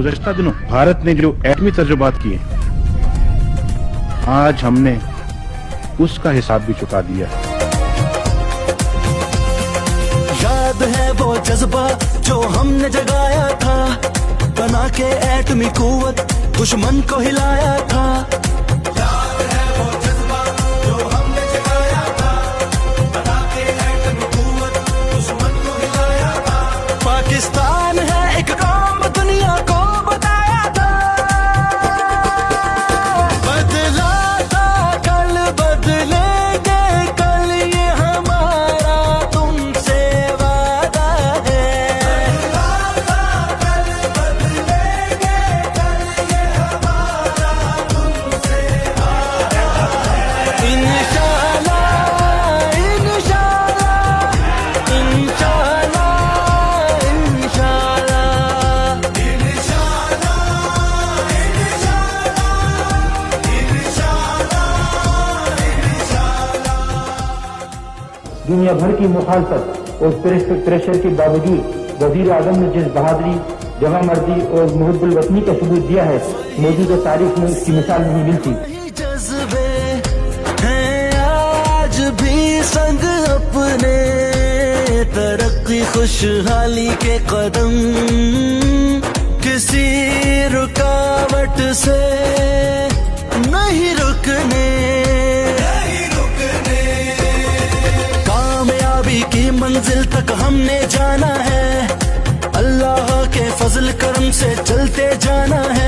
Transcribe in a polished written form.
गुज़श्ता दिनों भारत ने जो एटमी तजुर्बात किए, आज हमने उसका हिसाब भी चुका दिया। याद है वो जज्बा जो हमने जगाया था, बना के एटमी कुव्वत दुश्मन को हिलाया था। याद है वो जज्बा जो हमने जगाया था, बना के एटमी कुव्वत दुश्मन को हिलाया था। पाकिस्तान है एक कौम दुनिया को बताया था, बदला था कल बदलेंगे कल, ये हमारा तुमसे वादा है। बदला था कल बदलेंगे कल, ये हमारा तुमसे वादा है। इंशाल्लाह इंशाल्लाह इंशाल्लाह दुनिया भर की मुखालफत और प्रेशर के बावजूद वजीर आजम ने जिस बहादुरी, जवामर्दी और मुहब्बुल वतनी का सबूत दिया है, मौजूदा तारीख में उसकी मिसाल नहीं मिलती। जज्बे हैं आज भी संग अपने, तरक्की खुशहाली के कदम किसी रुकावट से नहीं रुकने। कामयाबी की मंजिल तक हमने जाना है, अल्लाह के फजल करम से चलते जाना है।